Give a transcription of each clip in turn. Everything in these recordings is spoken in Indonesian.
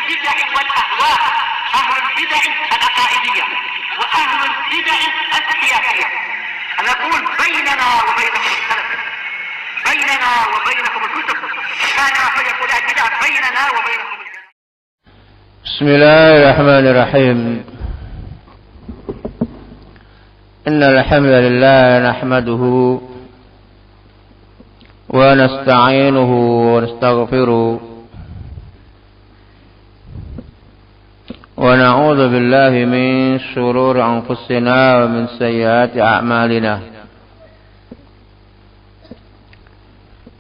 البدع والأهواء، أهل البدع العقائدية وأهل البدع السياسية. نقول بيننا وبينكم السلف، بيننا وبينكم الكتب، كان فيقول البدع بيننا وبينكم. بسم الله الرحمن الرحيم. إن الحمد لله نحمده ونستعينه ونستغفره ونعوذ بالله من شرور أنفسنا ومن سيئات أعمالنا.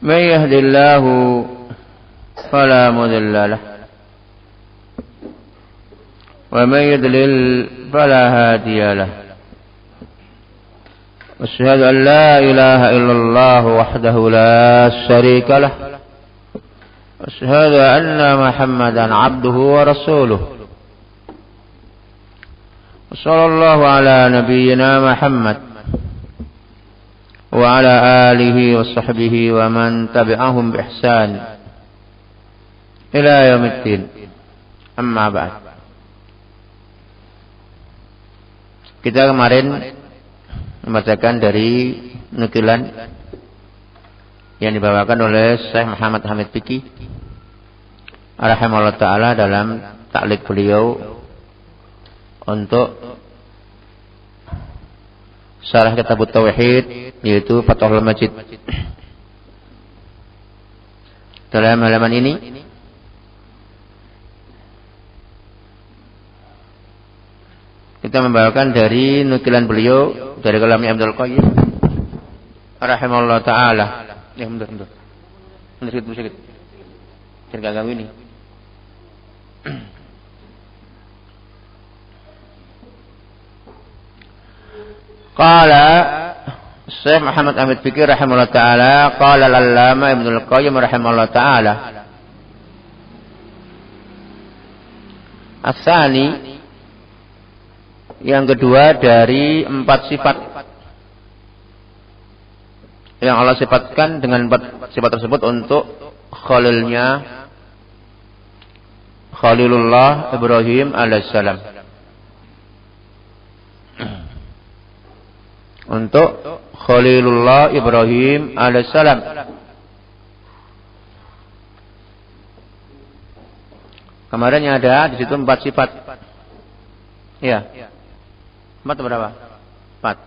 من يهد الله فلا مضل له ومن يضلل فلا هادي له. أشهد أن لا إله إلا الله وحده لا شريك له. أشهد أن محمدا عبده ورسوله. وصلى الله على نبينا محمد وعلى آله وصحبه ومن تبعهم بإحسان إلى يوم الدين. أما بعد. Kita kemarin membacakan dari nukilan yang dibawakan oleh Syekh Muhammad Hamid Fiqi rahimahullah ta'ala dalam taklid beliau untuk syarah kitab Tauhid, yaitu Fathul Majid. Dalam halaman ini kita membawakan dari nukilan beliau dari kalamnya Abdul Qayyim rahimahullah ta'ala. Ya, mundur sedikit. Jangan ganggu ini. Qala Syekh Muhammad Hamid Fiqi rahimahullah ta'ala, qala al-allama Ibnul Qayyim rahimahullah ta'ala, as-sani, yang kedua dari 4 sifat yang Allah sifatkan dengan 4 sifat tersebut untuk Khalilnya Khalilullah Ibrahim alaihissalam. Untuk Khalilullah Ibrahim alaihissalam. Kemarin ada di situ 4 sifat. Ya. 4 berapa? 4.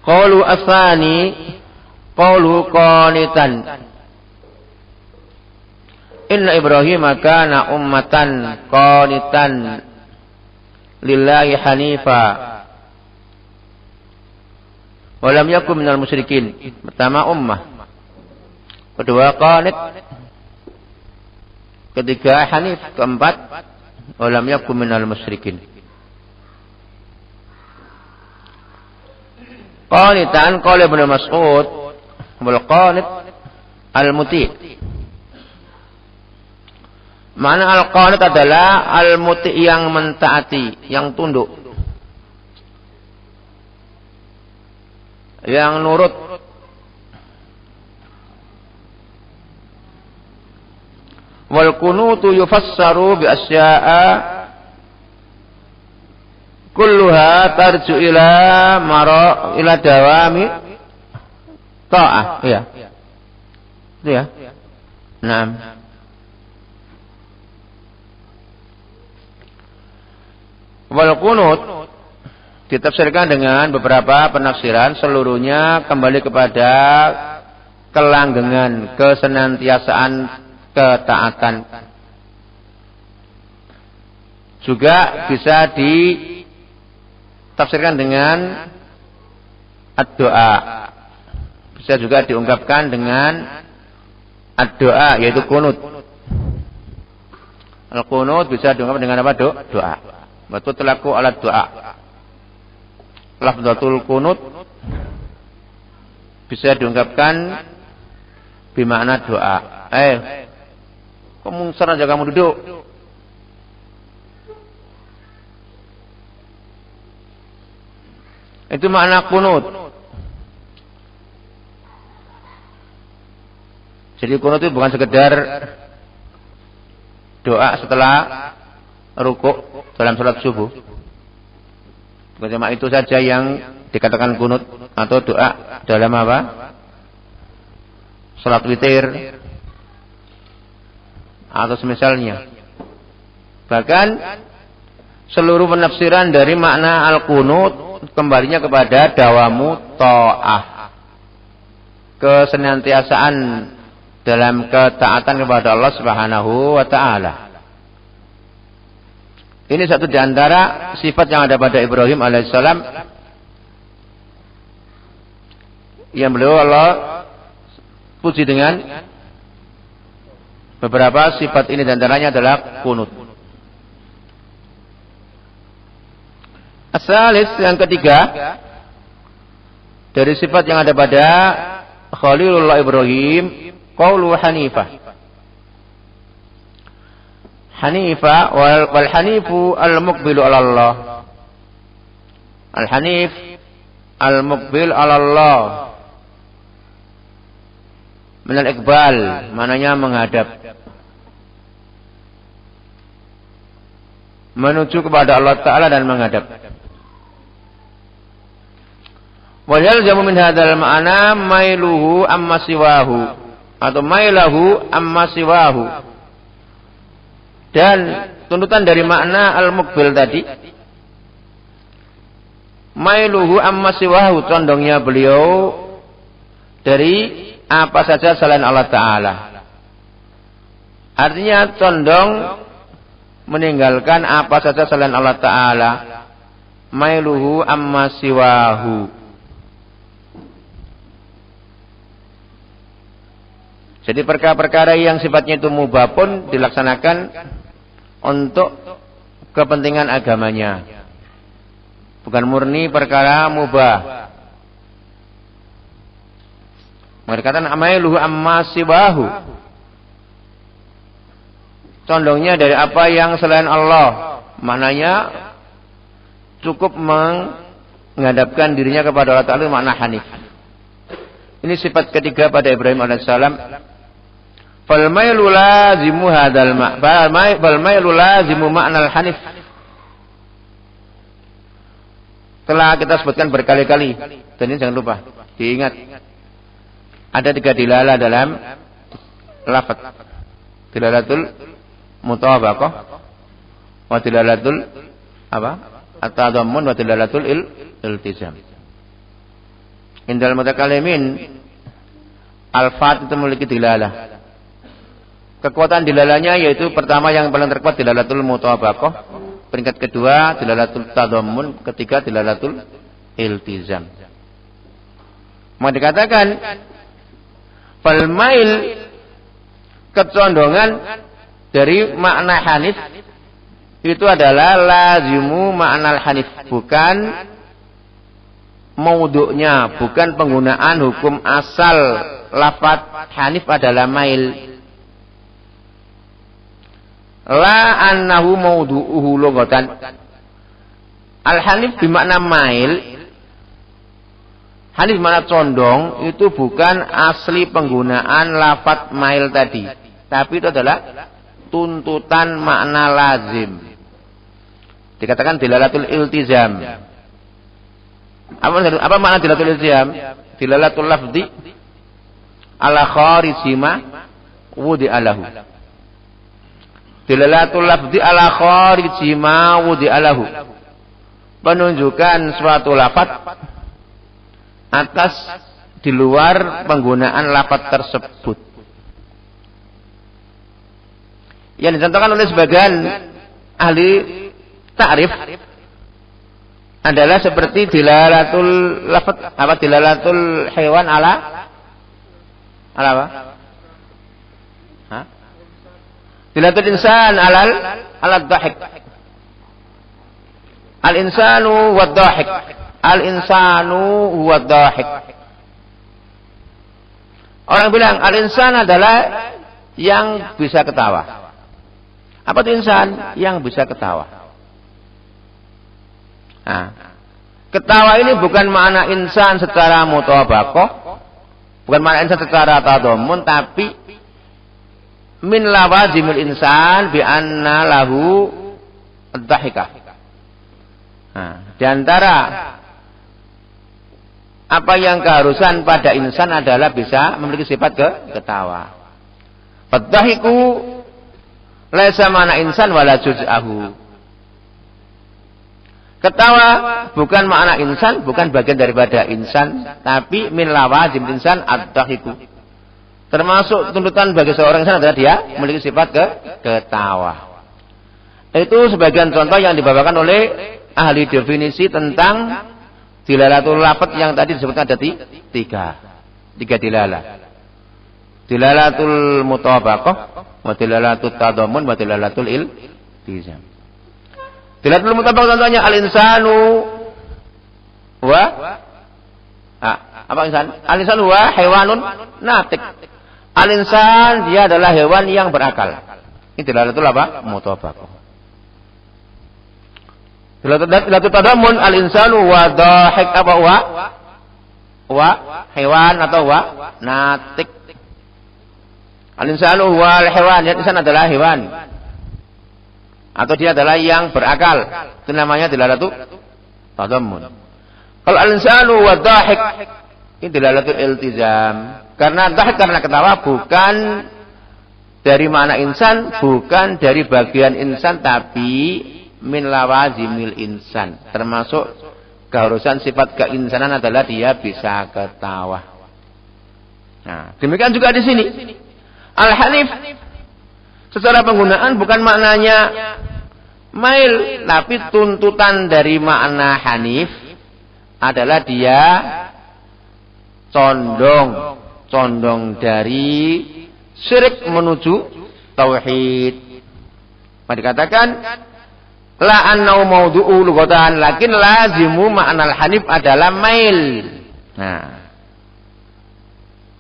Qaulu asani, qaulu qanitan. Inna Ibrahim kana ummatan qanitan lillahi hanifa wa lam yakun minal musyrikin. Pertama ummah. Kedua qanit. Ketiga hanif. Keempat wa lam yakun minal musyrikin. Qanitan qala Ibnu Mas'ud wal qanit al-muti'. Mana al-qanit adalah al-muti' yang mentaati, yang tunduk, yang nurut. Wal kunutu yufassaru bi asya'a kulluha tarju ila dawami ta'ah. Iya. Itu ya. Naam. Wal qunut ditafsirkan dengan beberapa penafsiran, seluruhnya kembali kepada kelanggengan, kesenantiasaan, ketaatan. Juga bisa ditafsirkan dengan ad-doa. Bisa juga diungkapkan dengan ad-doa, yaitu kunut. Al-kunut bisa diungkapkan dengan apa? Doa. Betul telaku alat doa. Lafzatul kunut bisa diungkapkan bermakna doa. Kamu sana aja, kamu duduk. Itu makna kunut. Jadi kunut itu bukan sekedar doa setelah rukuk dalam salat subuh. Bukan cuma itu saja yang dikatakan kunut atau doa dalam apa? Salat witir atau semisalnya. Bahkan seluruh penafsiran dari makna al-qunut kembalinya kepada dawamu ta'ah, kesenantiasaan dalam ketaatan kepada Allah Subhanahu wa taala. Ini satu di antara sifat yang ada pada Ibrahim alaihissalam yang beliau Allah puji dengan beberapa sifat ini, di antaranya adalah kunut. Asalis yang ketiga dari sifat yang ada pada Khalilullah Ibrahim, qaulu hanifah. Hanifah wal hanifu al muqbilu ala Allah. Al hanif al muqbil ala Allah. Minal iqbal, mananya menghadap menuju kepada Allah Ta'ala dan menghadap. Wa yalzamu min hadzal ma'na mailuhu amma siwahu atau mailahu amma siwahu. Dan tuntutan dari makna al-muqbil tadi, mailuhu amma siwahu, condongnya beliau dari apa saja selain Allah Ta'ala. Artinya condong meninggalkan apa saja selain Allah Ta'ala. Mailuhu amma siwahu. Jadi perkara-perkara yang sifatnya itu mubah pun dilaksanakan untuk kepentingan agamanya. Bukan murni perkara mubah. Mereka katakan amailuhu amma siwahu. Condongnya dari apa yang selain Allah. Maknanya cukup menghadapkan dirinya kepada Allah Ta'ala, makna hanif. Ini sifat ketiga pada Ibrahim alaihissalam. Fal mailu lazimu hadzal fal mailu lazimu ma'nal hanif. Telah kita sebutkan berkali-kali, dan ini jangan lupa diingat. Ada 3 dilalah dalam lafaz. Dilalatul mutabaqah wa dilalatul apa? At-tadammun wa dilalatul iltizam. Indal mutakallimin al-fat itu memiliki dilalah. Kekuatan dilalahnya yaitu pertama yang paling terkuat dilalatul mutabaqah, peringkat kedua dilalatul tadammun, ketiga dilalatul iltizam. Mau dikatakan fal mail, kecondongan dari makna hanif itu adalah lazimu makna hanif, bukan maudhu'nya, bukan penggunaan hukum asal lafaz hanif adalah mail. La annahu maudhu'uhu lughatan. Al-hanif bermakna mail. Hanif bermakna condong, itu bukan asli penggunaan lafaz mail tadi, tapi itu adalah tuntutan makna lazim. Dikatakan dilalatul iltizam. Apa makna dilalatul iltizam? Dilalatul lafzi ala khariji ma wudi alahu. Dilalatul lafzi ala khariji ma wudi alahu. Penunjukan suatu lafaz atas di luar penggunaan lafaz tersebut. Yang dicontohkan oleh sebagian ahli ta'rif adalah seperti dilalatul lafaz apa, dilalatul hewan ala apa? Hah? Dilalatul insan ala dhahik. Al insanu wa dhahik. Al insanu wa dhahik. Orang bilang al insan adalah yang bisa ketawa. Apa itu insan? Yang bisa ketawa. Nah, ketawa ini bukan makna insan secara mutabaqah, bukan makna insan secara tadammun, tapi min lawazimil insan bi anna lahu ad-dhahika. Nah, di antara apa yang keharusan pada insan adalah bisa memiliki sifat ketawa. Ad-dhahiku laisa mana insan wala juz'ahu. Ketawa bukan makna insan, bukan bagian daripada insan, tapi min lawazim insan ad-dhahiku. Termasuk tuntutan bagi seorang insan adalah dia memiliki sifat ketawa. Itu sebagian contoh yang dibawakan oleh ahli definisi tentang dilalatul lafaz yang tadi disebutkan ada tiga dilalah. Dilalatul mutabaqah, wa dilalatul tadammun, wa dilalatul iltizam. Dilalatul mutabaqah contohnya al-insanu wa apa insan? Al-insanu wa haywanun natik. Al-insan dia adalah hewan yang berakal. Ini dilalatul apa? Mutabaqah. Dilalatul tadammun al-insanu wa dhahik apa wa hewan atau wa natik. Al-insanu wal hewan, insan adalah hewan. Atau dia adalah yang berakal. Itu namanya dilalatul tadammun. Kalau al-insanu wa dhahik, ini dilalatul iltizam. Karena dhahik karena ketawa bukan dari makna insan, bukan dari bagian insan, tapi min lawazimil insan. Termasuk keharusan sifat keinsanan adalah dia bisa ketawa. Nah, demikian juga di sini. Al-hanif secara penggunaan bukan maknanya mail, tapi tuntutan dari makna hanif adalah dia condong dari syirik menuju tauhid. Maka dikatakan la annau maudu'u lughatan, lakin lazimu ma'nal hanif adalah mail. Nah,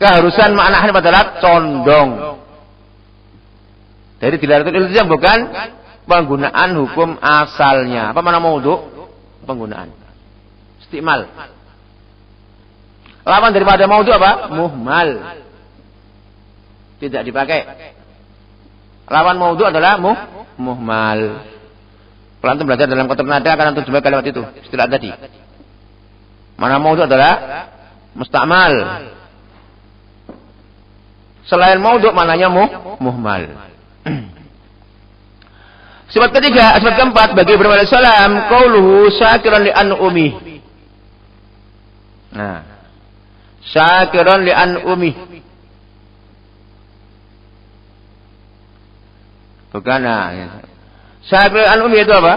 keharusan makna hanif adalah condong. Dari dilalatul iltizam bukan penggunaan hukum asalnya. Apa makna maudhu? Penggunaan. Istimal. Lawan daripada maudhu apa? Muhmal. Tidak dipakai. Lawan maudhu adalah muhmal. Kalau antum belajar dalam konteks nada akan antum jumpai kalimat itu, istilah tadi. Mana maudhu adalah mustamal. Selain maudhu maknanya muhmal. Sifat ketiga, sifat keempat bagi Ibrahim alaihissalam, qauluhu syakiran li an'umi. Nah, syakiran li an'umi. Bukan, syakiran li an'umi itu apa?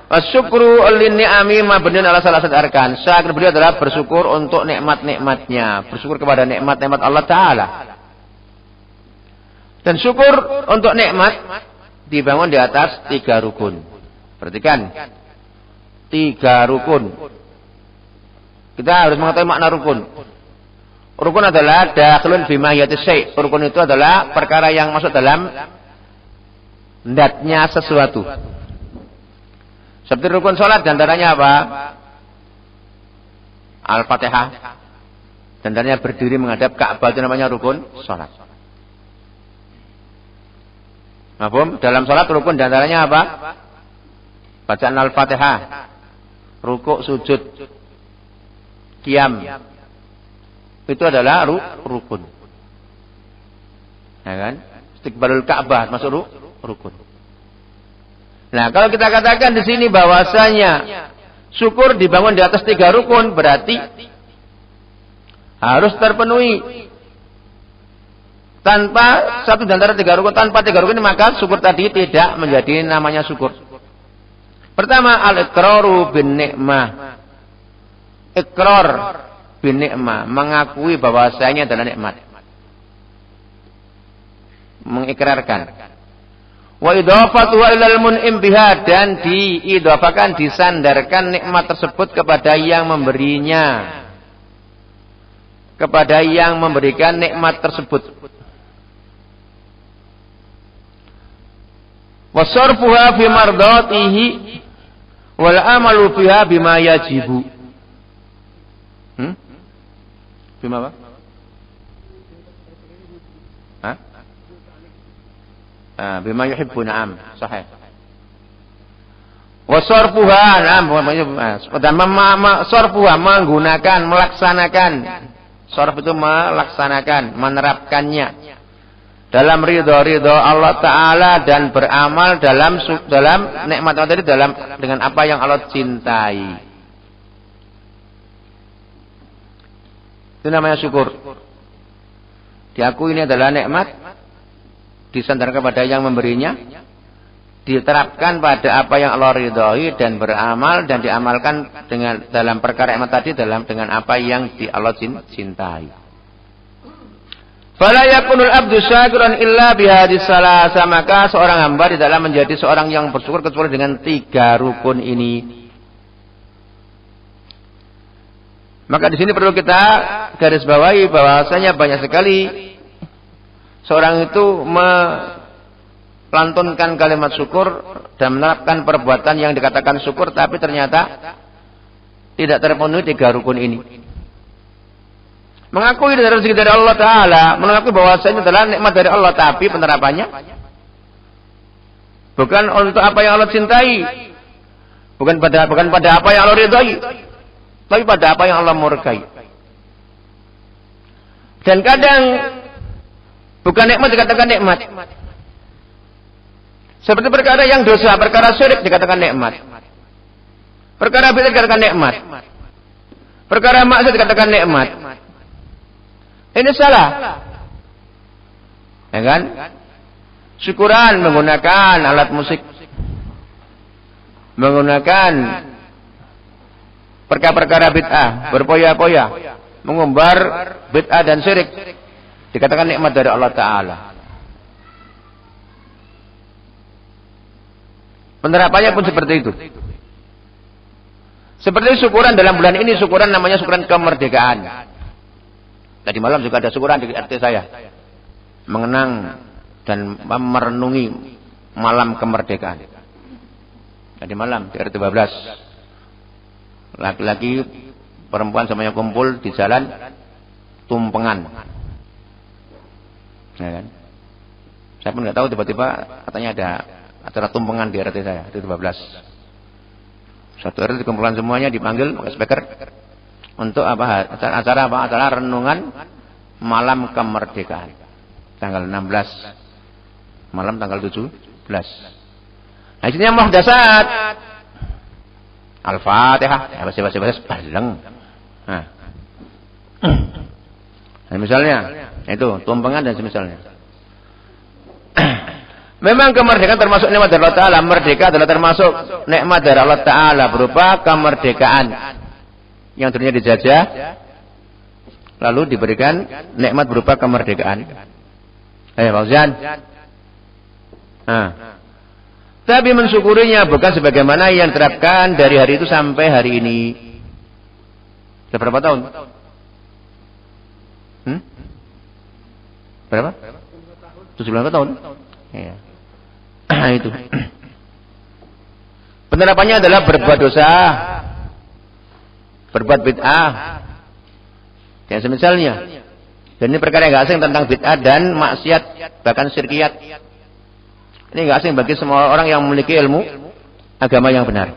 Asyukru lin-ni'ami mabniun ala salasat arkan. Syakir beliau adalah bersyukur untuk nikmat-nikmatnya, bersyukur kepada nikmat-nikmat Allah Ta'ala. Dan syukur untuk nikmat dibangun di atas 3 rukun. Perhatikan. 3 rukun. Kita harus mengetahui makna rukun. Rukun adalah dakhilun fi mahiyatis syai'. Rukun itu adalah perkara yang masuk dalam ndatnya sesuatu. Seperti rukun salat diantaranya apa? Al-Fatihah. Diantaranya berdiri menghadap Ka'bah, itu namanya rukun salat. Mahfum? Dalam salat rukun diantaranya apa? Bacaan Al-Fatihah, rukuk, sujud, qiyam. Itu adalah rukun. Ya kan? Istiqbalul Ka'bah masuk rukun. Nah, kalau kita katakan di sini bahwasanya syukur dibangun di atas 3 rukun, berarti harus terpenuhi. Tanpa satu di antara 3 rukun, tanpa 3 rukun ini, maka syukur tadi tidak menjadi namanya syukur. Pertama, al-iqraru bin ni'mah. Iqrar bin ni'mah, mengakui bahwasanya adalah nikmat. Mengikrarkan. Wa idhafatuha ilal mun'im biha, dan diidhafakan, disandarkan nikmat tersebut kepada yang memberinya. Kepada yang memberikan nikmat tersebut. Wasarfuha fi mardatihi wal amalu fiha bima yajibu. Bima apa? Hah? bima yuhibbu, na'am, sahih. Wa sarfuha, na'am, dan sarfuha menggunakan, melaksanakan. Sarf itu melaksanakan, menerapkannya dalam ridho Allah Ta'ala dan beramal dalam nikmat tadi dengan apa yang Allah cintai. Itu namanya syukur. Diakui ini adalah nikmat, disandarkan kepada yang memberinya, diterapkan pada apa yang Allah ridhoi dan beramal dan diamalkan dalam perkara nikmat tadi dengan apa yang Allah cintai. Fala yakunul abdu syakiran illa bihadis salasa, maka seorang hamba tidaklah menjadi seorang yang bersyukur kecuali dengan 3 rukun ini. Maka di sini perlu kita garis bawahi bahwasanya banyak sekali seorang itu melantunkan kalimat syukur dan menerapkan perbuatan yang dikatakan syukur, tapi ternyata tidak terpenuhi 3 rukun ini. Mengakui dari rezeki dari Allah Ta'ala, mengakui bahwasanya adalah nikmat dari Allah, tapi penerapannya bukan untuk apa yang Allah cintai, bukan pada apa yang Allah ridhai, tapi pada apa yang Allah murkai. Dan kadang bukan nikmat dikatakan nikmat, seperti perkara yang dosa, perkara syirik dikatakan nikmat, perkara bid'ah dikatakan nikmat, perkara maksiat dikatakan nikmat. Ini salah. Ya kan? Syukuran menggunakan alat musik, menggunakan perkara-perkara bid'ah, berpoya-poya, mengumbar bid'ah dan syirik, dikatakan nikmat dari Allah Ta'ala. Penerapannya pun seperti itu. Seperti syukuran dalam bulan ini, syukuran namanya syukuran kemerdekaan. Tadi malam juga ada syukuran di RT saya. Mengenang dan merenungi malam kemerdekaan. Tadi malam di RT 12. Laki-laki, perempuan semuanya kumpul di jalan tumpengan. Ya kan? Saya pun nggak tahu, tiba-tiba katanya ada acara tumpengan di RT saya, RT 12. Satu RT kumpulan semuanya dipanggil pakai speaker. Untuk apa? Acara renungan malam kemerdekaan. Tanggal 16. Malam tanggal 17. Nah, isinya muhdasat. Al-Fatihah. Ya, bahasa baleng. Nah, misalnya, itu tumpengan dan semisalnya. Memang kemerdekaan termasuk nikmat dari Allah Ta'ala. Merdeka adalah termasuk nikmat dari Allah Ta'ala berupa kemerdekaan. Yang dunia dijajah, lalu diberikan nikmat berupa kemerdekaan. Pak Uzan. Nah, tapi mensyukurinya bukan sebagaimana yang diterapkan dari hari itu sampai hari ini. Sudah berapa tahun? Berapa? 75 tahun. Iya. Itu. Penerapannya adalah berbuat dosa, berbuat bid'ah, yang semisalnya. Dan ini perkara yang gak asing tentang bid'ah dan maksiat, bahkan syirkiyat. Ini gak asing bagi semua orang yang memiliki ilmu agama yang benar.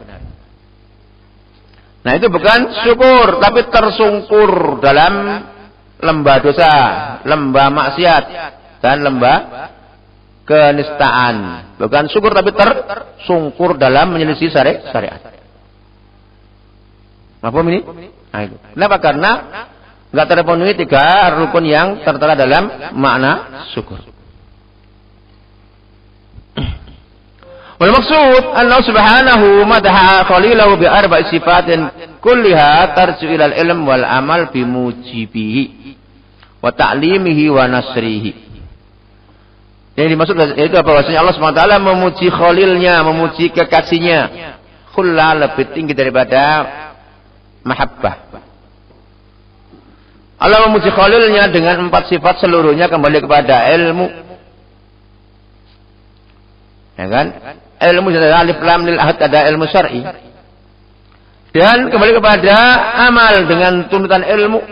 Nah, itu bukan syukur, tapi tersungkur dalam lembah dosa, lembah maksiat, dan lembah kenistaan. Bukan syukur, tapi tersungkur dalam menyelisih syariat. Paham ini? Nah, itu. Kenapa? Karena enggak terpenuhi 3 rukun yang tertera dalam makna syukur. Wal maksud Allah Subhanahu madaha khalilahu bi arba'i sifatin kulliha tarju ila al-ilm wal amal bi mujibihi wa ta'limihi wa nasrihi. Yang dimaksud itu apa? Bahwasanya Allah SWT memuji khalilnya, memuji kekasihnya. Khulla lebih tinggi daripada mahabbah. Allah memuji khalilnya dengan 4 sifat, seluruhnya kembali kepada ilmu. Ya kan? Ilmu adalah alif lam lil ahad, ada ilmu syar'i. Dan kembali kepada amal dengan tuntutan ilmu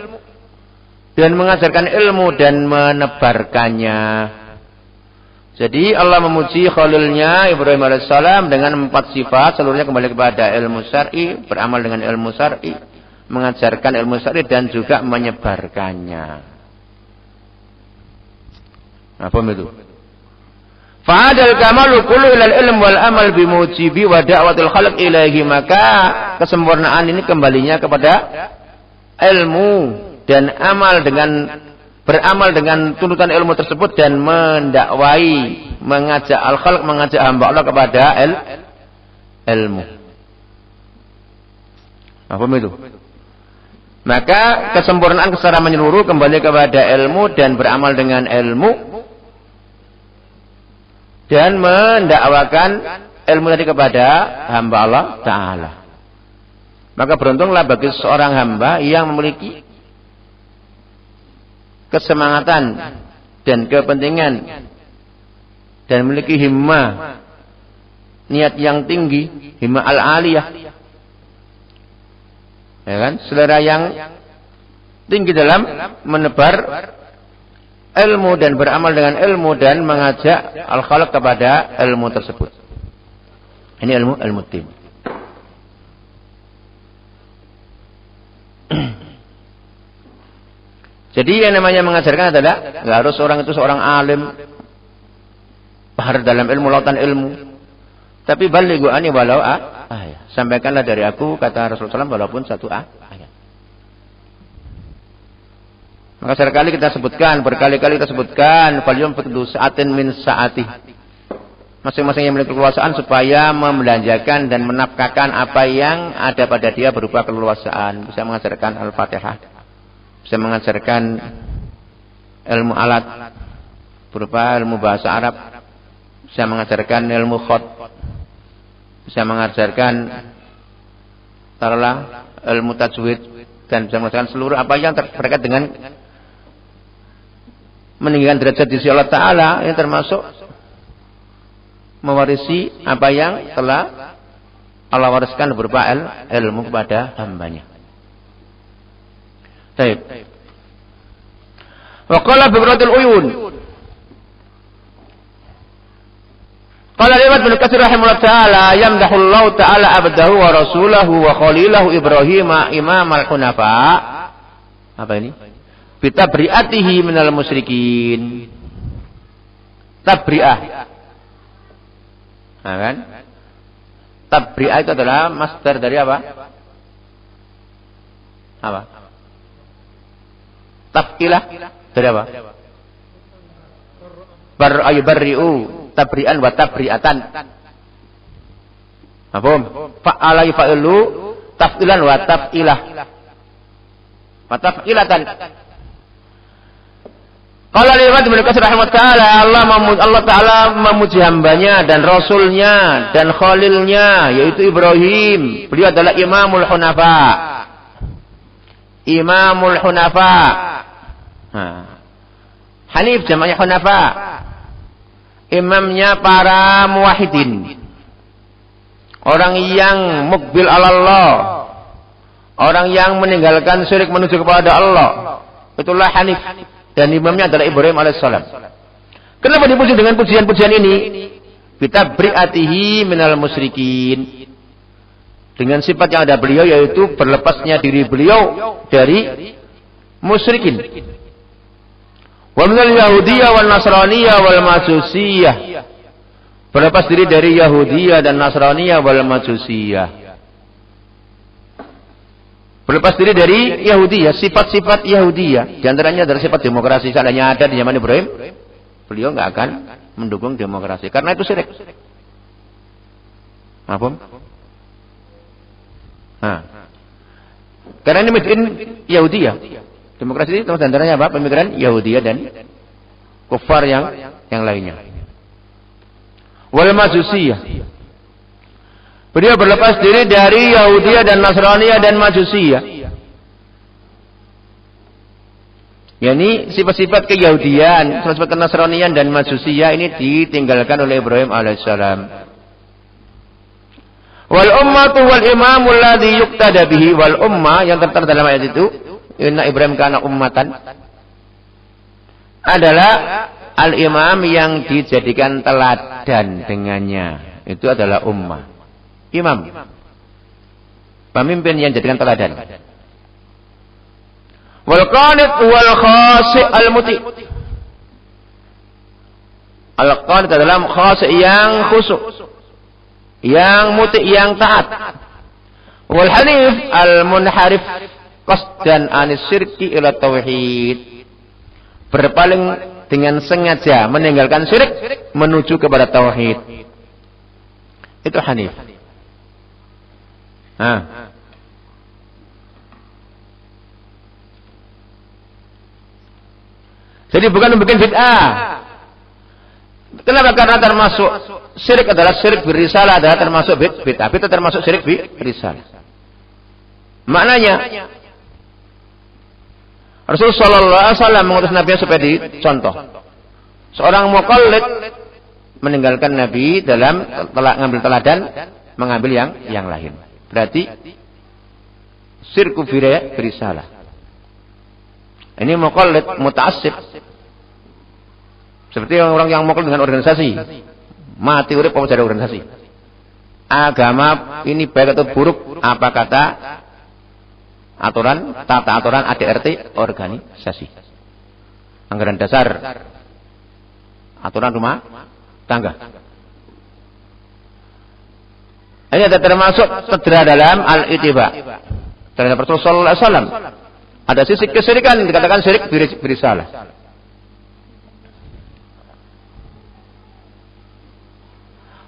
dan mengajarkan ilmu dan menebarkannya. Jadi Allah memuji Khalilnya Ibrahim alaihissalam dengan 4 sifat, seluruhnya kembali kepada ilmu syar'i, beramal dengan ilmu syar'i, mengajarkan ilmu syar'i dan juga menyebarkannya. Apa itu? Fa'adal kamalu kullu ilal ilm wal amal bimujibi wa da'watil khalq ilaihi, maka kesempurnaan ini kembalinya kepada ilmu dan amal dengan beramal dengan tuntutan ilmu tersebut dan mendakwai, mengajak al-khalq, mengajak hamba Allah kepada ilmu. Apa itu? Maka kesempurnaan secara menyeluruh kembali kepada ilmu dan beramal dengan ilmu dan mendakwakan ilmu tadi kepada hamba Allah Ta'ala. Maka beruntunglah bagi seorang hamba yang memiliki kesemangatan dan kepentingan dan memiliki himmah, niat yang tinggi, himmah al-aliyah, ya kan, selera yang tinggi dalam menebar ilmu dan beramal dengan ilmu dan mengajak al-khalq kepada ilmu tersebut. Ini ilmu tim. Jadi yang namanya mengajarkan adalah nggak harus orang itu seorang alim, bahar dalam ilmu, lautan ilmu. Tapi balighu ani walau ayat. Sampaikanlah dari aku, kata Rasulullah SAW, walaupun 1 ayat. Maka berkali-kali kita sebutkan, falyum fiqdu sa'atin min sa'ati. Masing-masing yang memiliki keleluasaan supaya membelanjakan dan menafkahkan apa yang ada pada dia berupa keleluasaan. Bisa mengajarkan Al-Fatihah, bisa mengajarkan ilmu alat berupa ilmu bahasa Arab, bisa mengajarkan ilmu khat, bisa mengajarkan taruhlah ilmu tajwid, dan bisa mengajarkan seluruh apa yang terkait dengan meninggikan derajat di sisi Allah Ta'ala, yang termasuk mewarisi apa yang telah Allah wariskan berupa ilmu kepada hambanya. Baik. Wa qala bi Qurratul Uyun. Qala Ibnu Katsir rahimahullah taala yamdahu Allah taala abdahu wa rasulahu wa khalilahu Ibrahim imam al-hunafa. Apa ini? Bi tabri'atihi minal musyrikin. Tabri'ah. Nah, kan? Tabri'ah itu adalah masdar dari apa? Apa? Tafkilah dari apa? Barri'u, tabri'an wa tabri'atan. Apa? Fa'ala yafa'ulu tafkilan wa tafkilah. Wa tafkilatan. Qala Ibnu Katsir rahimahullah taala, Allah Ta'ala memuji hambanya dan rasulnya dan khalilnya, yaitu Ibrahim. Beliau adalah Imamul Hunafa. Imamul Hunafa. Hanif jamaknya Hunafa. Imamnya para muwahhidin. Orang yang mukbil ala Allah. Orang yang meninggalkan syirik menuju kepada Allah. Itulah Hanif. Dan imamnya adalah Ibrahim alaihissalam. Kenapa dipuji dengan pujian-pujian ini? Kita beri'atihi minal musyrikin. Dengan sifat yang ada beliau, yaitu berlepasnya diri beliau dari musyrikin. Wa minal yahudiyah wal nasraniyah wal majusiyah. Berlepas diri dari Yahudiyah dan Nasraniyah wal majusiyah. Berlepas diri dari Yahudiyah, sifat-sifat Yahudiyah. Di antaranya adalah sifat demokrasi. Seandainya ada di zaman Ibrahim, beliau nggak akan mendukung demokrasi. Karena itu syirik. Apa? Karena ini made in Yahudiyah. Demokrasi itu di antaranya apa? Pemikiran Yahudiyah dan kufar yang lainnya. Wal majusiyah. Beliau berlepas diri dari Yahudiyah dan Nasraniyah dan Majusiyah. Yani sifat-sifat keyahudian, sifat kenasranian dan Majusiyah ini ditinggalkan oleh Ibrahim alaihissalam. Wal ummatu wal imamul ladzi yuqtada bihi, wal ummah yang tertera dalam ayat itu, inna Ibrahim kana ummatan, adalah Al-imam yang dijadikan teladan dengannya itu adalah ummah. Imam, pemimpin yang dijadikan teladan. Wal qanit wal khasi' al muti. Al qanit adalah khasi' yang khusyuk, yang muti, yang taat. Wal hanif al munharif qasdan anis syirki ila tauhid. Berpaling dengan sengaja meninggalkan syirik menuju kepada tauhid. Itu hanif. Jadi bukan membuat bid'ah. Kenapa? Karena termasuk syirik adalah syirik birisalah, adalah termasuk bid'ah. Bid'ah termasuk syirik birisalah. Maknanya Rasulullah sallallahu alaihi wasallam mengutus Nabi supaya dicontoh. Seorang muqallid meninggalkan Nabi dalam mengambil teladan, mengambil yang lain. Berarti syirku birisalah. Ini muqallid muta'assib. Seperti orang yang muqallid dengan organisasi. Mati urip apa jadi organisasi. Agama ini baik atau buruk, apa kata aturan, tata aturan ADRT organisasi. Anggaran dasar, aturan rumah tangga. Ini ada termasuk cedera dalam al-ittiba terhadap Rasulullah sallallahu alaihi wasallam. Ada sisi kesyirikan dikatakan syirik birisalah.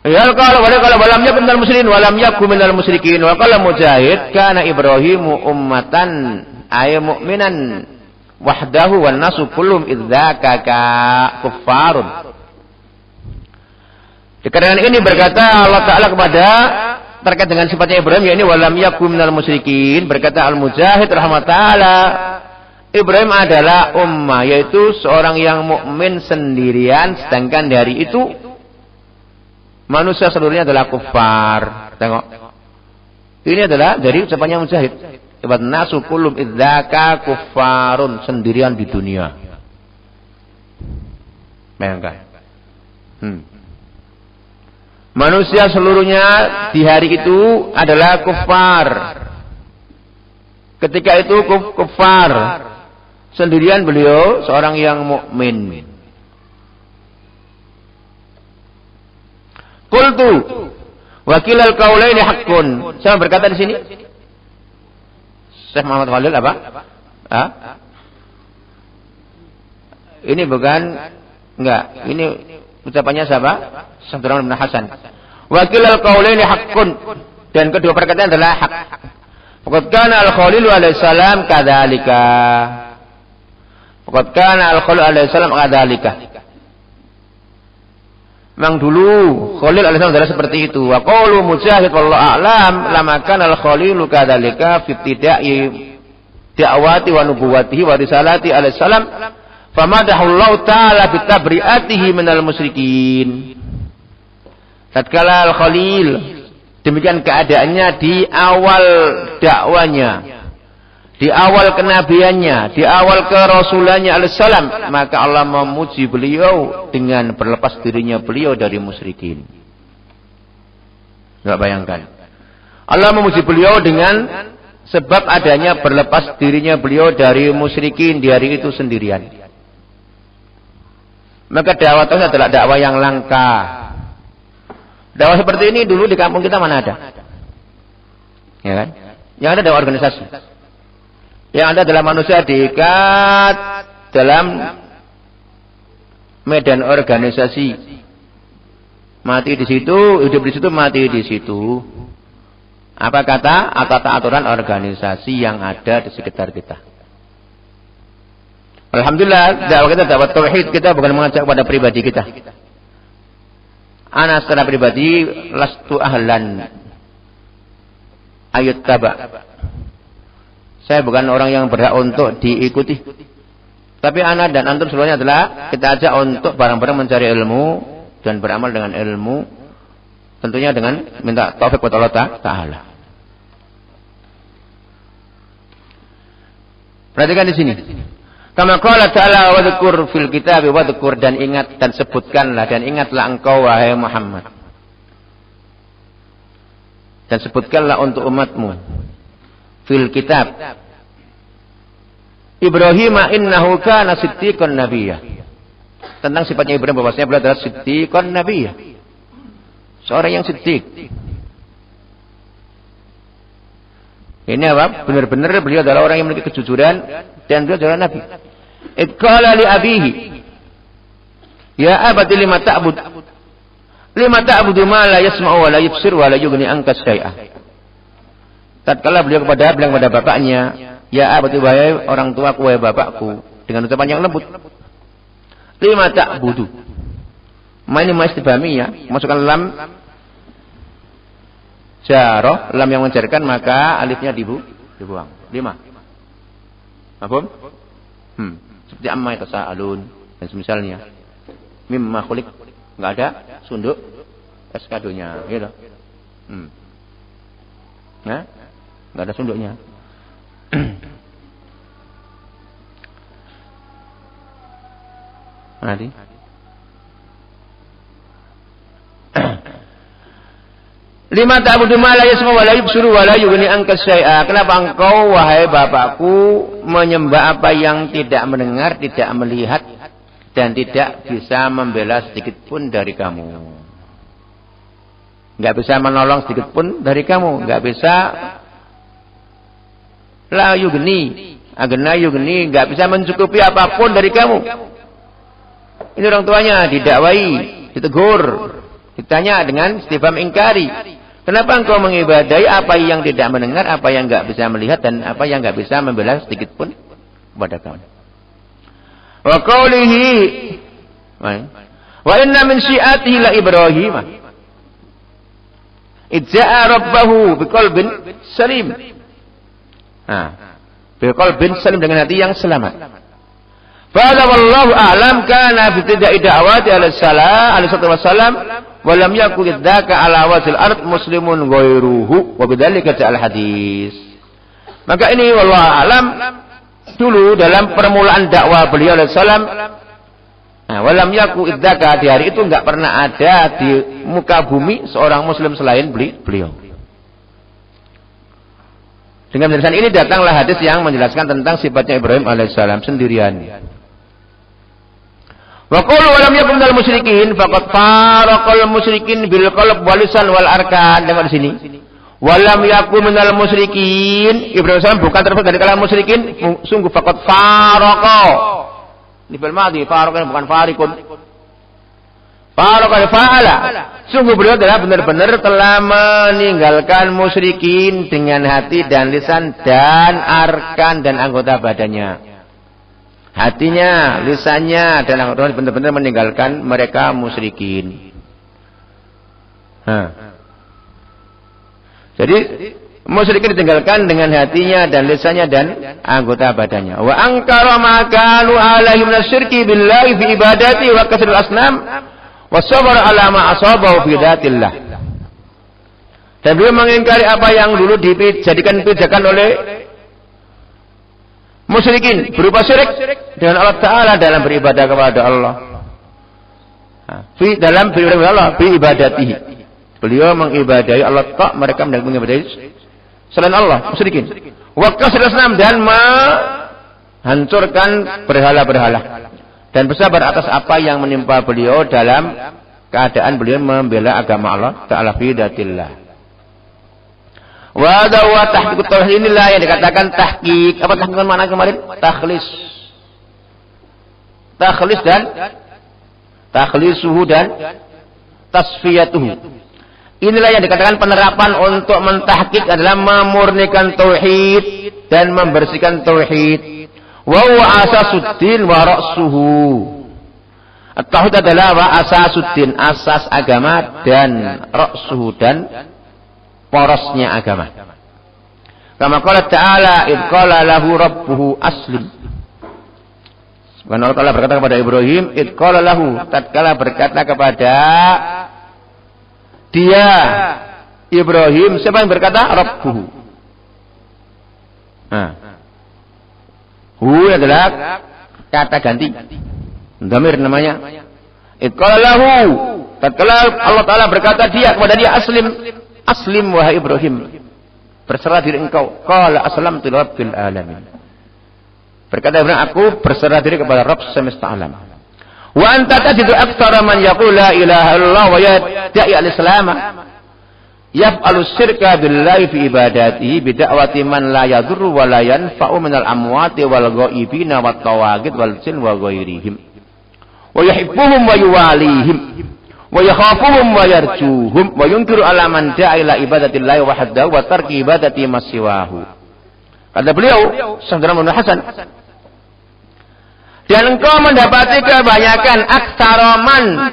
Ya kalau walam yakun minal musyrikin walam yakun minal musyrikin wa qala Mujahid kana Ibrahimu ummatan ay mu'minan wahdahu wan nasu kullum idzaka kuffarun. Dikarenakan ini berkata Allah Ta'ala kepada terkait dengan sifatnya Ibrahim, yakni walam yakun minal musyrikin, berkata Al-Mujahid rahmatullah, Ibrahim adalah ummah, yaitu seorang yang mukmin sendirian, sedangkan dari itu manusia seluruhnya adalah kufar. Tengok. Ini adalah dari ucapannya Mujahid. Ibad nasu kullum idzaka kuffarun, sendirian di dunia. Bayangkan. Manusia seluruhnya di hari itu adalah kufar. Ketika itu kufar. Sendirian beliau seorang yang mukmin. Qultu wakil al-qaulaini haqqun. Saya berkata di sini. Syekh Muhammad Khalil apa? Ini bukan enggak, ini ucapannya siapa? Abdurrahman bin Hasan. Wakil al-qaulaini haqqun, dan kedua perkataan adalah hak. Faqad kana al-Khalil alaihi salam kadzalika. Faqad kana al-Khalil alaihi salam kadzalika. Memang dulu Khalil alaihi salam adalah seperti itu. Wa qaulu Mujahid wallahu a'lam lama kana al-Khalilu kadzalika fi ibtida'i da'wati wa nubuwwatihi wa risalati alaihi salam. Famadahullahu ta'ala bitabri'atihi minal musyrikin. Tatkala Al-Khalil demikian keadaannya di awal dakwanya, di awal kenabiannya, di awal kerasulannya alaihissalam, maka Allah memuji beliau dengan berlepas dirinya beliau dari musyrikin. Enggak bayangkan. Allah memuji beliau dengan sebab adanya berlepas dirinya beliau dari musyrikin di hari itu sendirian. Maka dakwah itu adalah dakwah yang langka. Dakwah seperti ini dulu di kampung kita mana ada? Ya kan? Yang ada dakwah organisasi. Yang ada adalah manusia diikat dalam medan organisasi. Mati di situ, hidup di situ, mati di situ. Apa kata aturan organisasi yang ada di sekitar kita? Alhamdulillah, dakwah kita, dakwah tauhid kita bukan mengajak kepada pribadi kita. Ana secara pribadi lastu ahlan ayat taba. Saya bukan orang yang berhak untuk diikuti. Tapi ana dan antum semuanya adalah kita ajak untuk bareng-bareng mencari ilmu dan beramal dengan ilmu. Tentunya dengan minta taufik kepada Allah Ta'ala. Perhatikan di sini. Kama qala ta'ala wadhkur fil kitab wadhkur, dan ingat dan sebutkanlah dan ingatlah engkau wahai Muhammad. Dan sebutkanlah untuk umatmu fil kitab Ibrahim innahu kana siddiqan nabiyyah. Tentang sifatnya Ibrahim bahwasanya beliau adalah siddiqan nabiyyah. Seorang yang siddiq. Ini apa? Benar-benar beliau adalah orang yang memiliki kejujuran dan beliau adalah nabi. Iqala li abihi ya abati lima ta'bud ta'budu ma la yasma'u wa la yubsir wa la yughni anka syai'a. Tatkala beliau bilang kepada bapaknya, ya abati wahai orang tuaku, wahai bapakku, dengan ucapan yang lembut. Lima ta'budu. Ma ini ma istifhamiyah, masukkan lam jaroh, lam yang menjarkan, maka alifnya dibuang. 5. Paham? Seperti amma yatasaalun dan semisalnya. Mimma khuliq, enggak ada sunduk SKD-nya, gitu. Nah, enggak ada sunduknya. Nanti. Lima ta'budu ma la yasma'u wa la yubsiru wa la yughni anka syai'a. Kenapa engkau wahai bapakku menyembah apa yang tidak mendengar, tidak melihat dan tidak bisa membela sedikit pun dari kamu? Enggak bisa menolong sedikit pun dari kamu, enggak bisa la yughni, agna yughni, enggak bisa mencukupi apapun dari kamu. Ini orang tuanya didakwai, ditegur, ditanya dengan istifham ingkari. Kenapa engkau mengibadai apa yang tidak mendengar, apa yang enggak bisa melihat dan apa yang enggak bisa membela sedikit pun kepada kamu? Wa qawlihi wa inna min syi'atihi la Ibrahim idza'a rabbahu biqalbin salim. Biqalbin salim, dengan hati yang selamat. Fa'ala wallahu a'lam kana fi tidai da'wati alaihi wasallam wa lam yakun idzaka ala wajhil ard muslimun ghairuhu wa bidzalika ja'al hadis. Maka ini wallahu a'lam dulu dalam permulaan dakwah beliau alaihi salam. Wa lam yakun idzaka, di hari itu enggak pernah ada di muka bumi seorang muslim selain beliau. Dengan penjelasan ini datanglah hadis yang menjelaskan tentang sifatnya Ibrahim alaihissalam sendirian. Wa qul wa lam yakun minal musyrikin faqad faraqal musyrikin bil qalb wal lisan wal arkan. Dengar di sini. Wa lam yakun minal musyrikin, Ibrahim alaihissalam bukan termasuk dari kalangan musyrikin, sungguh faqad faraqa. Ini fil madhi, faraqa bukan farikun. Faraqa fa'ala. Sungguh beliau adalah benar-benar telah meninggalkan musyrikin dengan hati dan lisan dan arkan dan anggota badannya. Hatinya, lisannya dan anggota benar-benar meninggalkan mereka musyrikin. Jadi musyrikin ditinggalkan dengan hatinya dan lisannya dan anggota badannya. Wa ankara ma kanu alaihi minasyirki billahi fi ibadati wa kasril asnam wa sabara ala ma asabahu fi dzatillah. Dan beliau mengingkari apa yang dulu dijadikan pijakan oleh musyrikin berupa syirik dengan Allah Ta'ala dalam beribadah kepada Allah. Dalam beribadah kepada Allah, bi ibadatihi. Beliau mengibadahi Allah Ta'ala, mereka mengibadahi selain Allah, musyrikin. Wa kasril asnam, dan menghancurkan berhala-berhala. Dan bersabar atas apa yang menimpa beliau dalam keadaan beliau membela agama Allah Ta'ala fi dzatillah. Wa dawa tahqiq tauhid, inilah yang dikatakan tahqiq. Apa tahqiq makna kemarin? Takhlis. Takhlis dan takhlisuhu dan tasfiyatuhu. Inilah yang dikatakan penerapan untuk mentahqiq adalah memurnikan tauhid dan membersihkan tauhid. Wa huwa asasuddin wa ra'suhu. At-tauhid adalah wa asasuddin, asas agama, dan ra'suhu, dan porosnya agama. Kama qala ta'ala id qala lahu rabbuhu aslim. Subhanahu wa ta'ala berkata kepada Ibrahim, id qala lahu, tatkala berkata kepada dia Ibrahim, siapa yang berkata? Rabbuhu. Hu adalah kata ganti. Dhamir namanya. Iqalahu. Tatkala Allah Ta'ala berkata kepada dia aslim wahai Ibrahim. Berserah diri engkau. Qala aslamtu lirabbil alamin. Berkata Ibrahim, aku berserah diri kepada Rabb semesta alam. Wa anta tajidu aktsara man yaqulu la ilaha illallah wa yad'i al-islam. Yaf'alu syirka billahi fi ibadatihi bid'awati man la yadurru wa la yanfa'u minal amwati wal ghaibina wat tawagid wal jin wa ghairihim. Wa yuhibbuhum wa yuwalihim wa yakhafuhum wa yarjuhum wa yunkiru ala man da'a ila ibadatillahi wahdahu wa tarki ibadati masiwahu. Kata beliau, Saudara Muhammad Hasan, dan engkau mendapati kebanyakan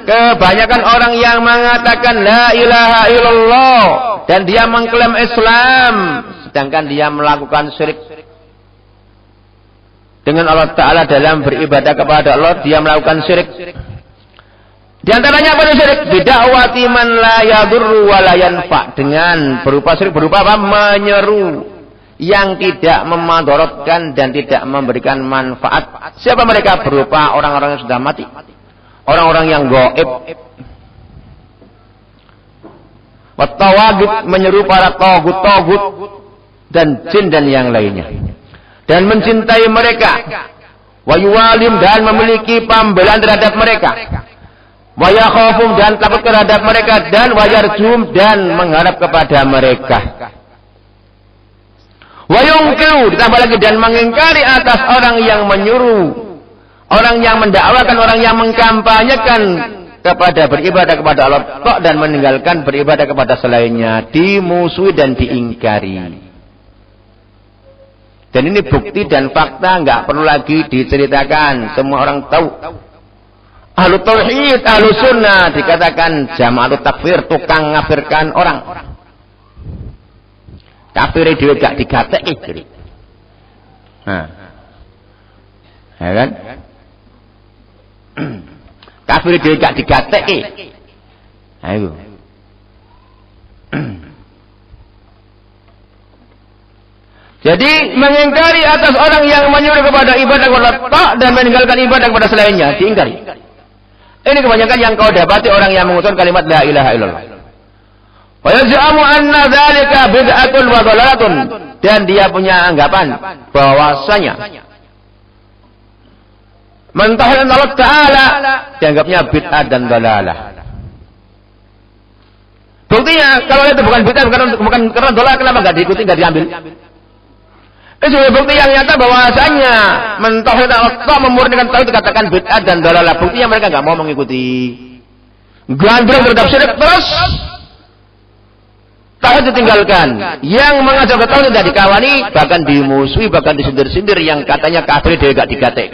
kebanyakan orang yang mengatakan la ilaha illallah dan dia mengklaim Islam sedangkan dia melakukan syirik dengan Allah Ta'ala dalam beribadah kepada Allah, dia melakukan syirik. Di antaranya apa syirik? Bidakwati man la yadurru wa la yanfa, dengan berupa syirik berupa apa? Menyeru yang tidak memadorotkan dan tidak memberikan manfaat. Siapa mereka? Berupa orang-orang yang sudah mati, orang-orang yang gaib. Wattawagid, menyeru para togut-togut dan jin dan yang lainnya, dan mencintai mereka. Wayuwalim, dan memiliki pembelaan terhadap mereka. Wayakhafum, dan takut terhadap mereka. Dan wayarjum, dan mengharap kepada mereka. Wayungkiru, ditambah lagi, dan mengingkari atas orang yang menyuruh, orang yang mendakwakan, orang yang mengkampanyekan kepada beribadah kepada Allah dan meninggalkan beribadah kepada selainnya, dimusuhi dan diingkari. Dan ini bukti dan fakta, nggak perlu lagi diceritakan, semua orang tahu. Ahlu tauhid, ahlu sunnah dikatakan jama'atut takfir, tukang ngafirkan orang. Kafir dhewe gak digateki. Nah. Ya kan? Kafir dhewe gak digateki. Ayo. Jadi mengingkari atas orang yang menyuruh kepada ibadah kepada Allah dan meninggalkan ibadah kepada selainnya, diingkari. Ini kebanyakan yang kau dapati orang yang mengucapkan kalimat la ilaha illallah. Wa yaz'amu anna dzalika bid'atun wa dhalalatun, dan dia punya anggapan bahwasanya mentauhidkan Allah Ta'ala dianggapnya bid'ah dan dhalalah. Buktinya kalau itu bukan bid'ah, bukan karena dhalalah, kenapa enggak diikuti, enggak diambil? Itu bukti yang nyata bahwasanya mentauhidkan Allah, memurnikan tauhid dikatakan bid'ah dan dhalalah. Buktinya mereka enggak mau mengikuti. Gandrung terhadap syirik terus. Tauhid ditinggalkan, yang mengajak ke tauhid tidak dikawani, bahkan dimusuhi, bahkan disindir-sindir, yang katanya kafir dia gak digatek.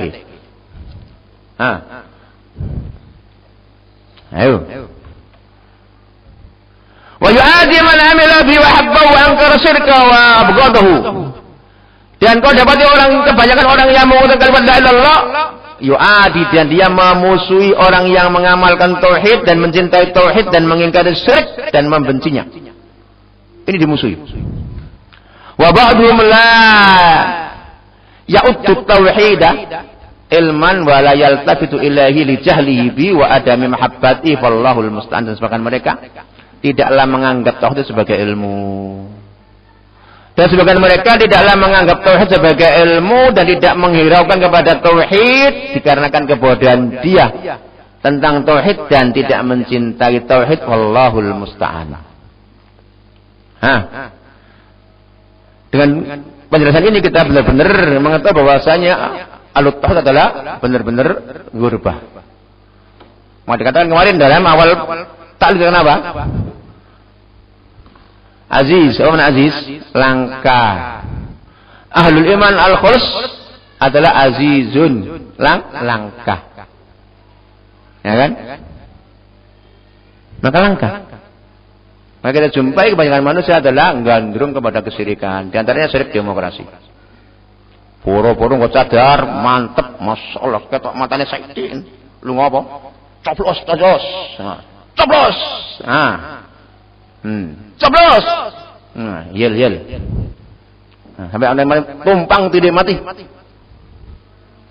Ayo. Wa yu'adi man amila bi wa habbahu wa ankara syirka wa abghadahu. Dan kau dapati kebanyakan orang yang mengucapkan kalimat la ilaha illallah, yu'adi, dan dia memusuhi orang yang mengamalkan tauhid dan mencintai tauhid dan mengingkari syirik dan membencinya. Ini dimusuhi. Wa ba'dhum la ya'uddu tauhidah ilman wa la yaltafitu ilaihi li jahlihi bi wa adami mahabbati fallahul musta'an. Dan sebagian mereka tidaklah menganggap tauhid sebagai ilmu. Dan sebagian mereka tidaklah menganggap tauhid sebagai ilmu dan tidak menghiraukan kepada tauhid dikarenakan kebodohan dia tentang tauhid dan tidak mencintai tauhid, wallahul musta'an. Dengan penjelasan ini kita benar-benar mengetahui bahwasanya alut tauhid adalah benar-benar gurbah. Mau dikatakan kemarin dalam awal taklid kenapa? Aziz, apa aziz? Langka. Ahlul iman al-khulus adalah azizun, langka. Ya kan? Maka langka. Maka kita jumpai kebanyakan manusia adalah gandrung kepada kesyirikan. Di antaranya syirik demokrasi. Poro-poro nggak sadar, mantep, masya Allah, ketok matanya saitin. Lu ngapa? Coblos, coblos. Coblos. Coblos. Yel. Sampai orang yang tumpang tidak mati.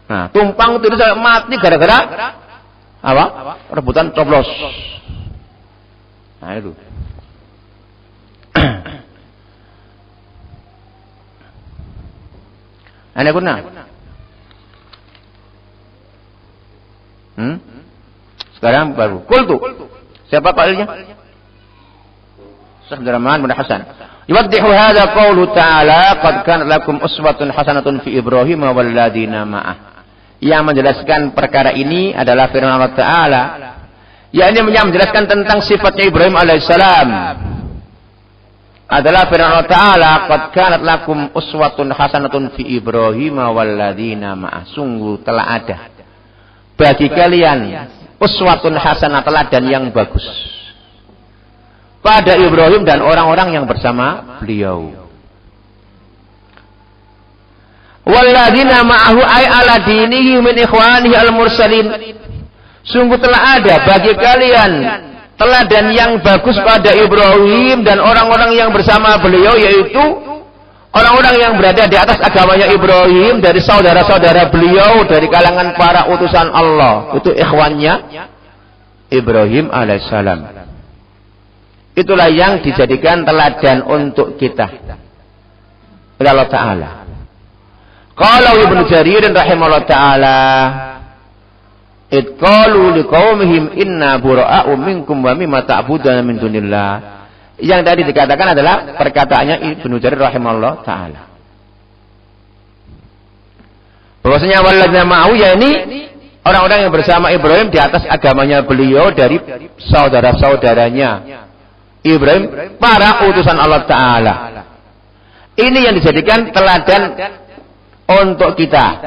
Nah, tumpang itu sampai mati gara-gara apa? Rebutan coblos. Nah, itu. Ana kunna. Sekarang baru. Qultu. Siapa qailnya? Syekh Abdurrahman bin Hasan. Yuwaddihu hadza qaulu ta'ala qad kanat lakum uswatun hasanatun fi Ibrahim wal ladina ma'ah. Yang menjelaskan perkara ini adalah firman Allah Ta'ala, yakni yang menjelaskan tentang sifatnya Ibrahim alaihissalam adalah firman Allah Ta'ala qad kanat lakum uswatun hasanatun fi Ibrahim wal ladina ma'ah. Sungguh telah ada bagi kalian uswatun hasanah, teladan yang bagus pada Ibrahim dan orang-orang yang bersama beliau. Walladzina ma'ahu ay ala dinihi min ikhwanihi al-mursalin. Sungguh telah ada bagi kalian teladan yang bagus pada Ibrahim dan orang-orang yang bersama beliau, yaitu orang-orang yang berada di atas agamanya Ibrahim dari saudara-saudara beliau dari kalangan para utusan Allah. Itu ikhwannya Ibrahim alaihissalam. Itulah yang dijadikan teladan untuk kita oleh Allah Ta'ala. Qala Ibnu Jarir rahimahullah ta'ala, id qalu liqaumihim inna bura'a'u minkum wa mimma ta'buduna min dunillah. Yang tadi dikatakan adalah perkataannya Ibnu Jarir rahimahullah ta'ala. Bahwasanya walladzina ma'ahu, yakni orang-orang yang bersama Ibrahim di atas agamanya beliau dari saudara-saudaranya Ibrahim, para utusan Allah Ta'ala. Ini yang dijadikan teladan untuk kita.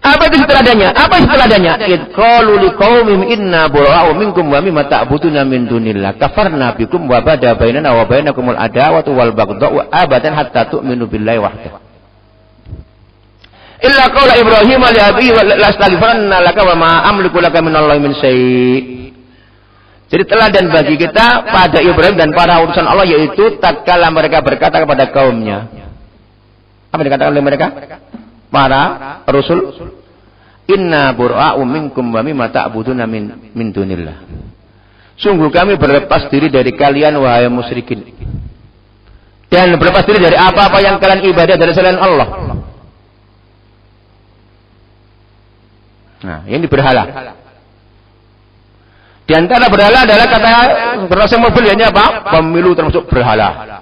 Apa itu teladannya? Apa itu teladannya? Id qalu liqaumihim inna bura'u minkum wa mimma ta'buduna min dunillah kafarna bikum wa bada bainana wa bainakumul adawatu wal baghdha'u abadan hatta tu'minu billahi wahdahu. Illa qala Ibrahim li abihi la astaghfiranna laka wa ma amliku laka minallahi min syai'. Jadi teladan bagi kita pada Ibrahim dan para utusan Allah, yaitu tatkala mereka berkata kepada kaumnya. Apa dikatakan oleh mereka? Para rasul, inna bura'u minkum wa mimma ta'buduna min dunillah. Sungguh kami berlepas diri dari kalian wahai musyrikin, dan berlepas diri dari apa-apa yang kalian ibadah dari selain Allah. Nah, ini berhala. Di antara berhala adalah kata Rasul mobil ini apa? Pemilu termasuk berhala.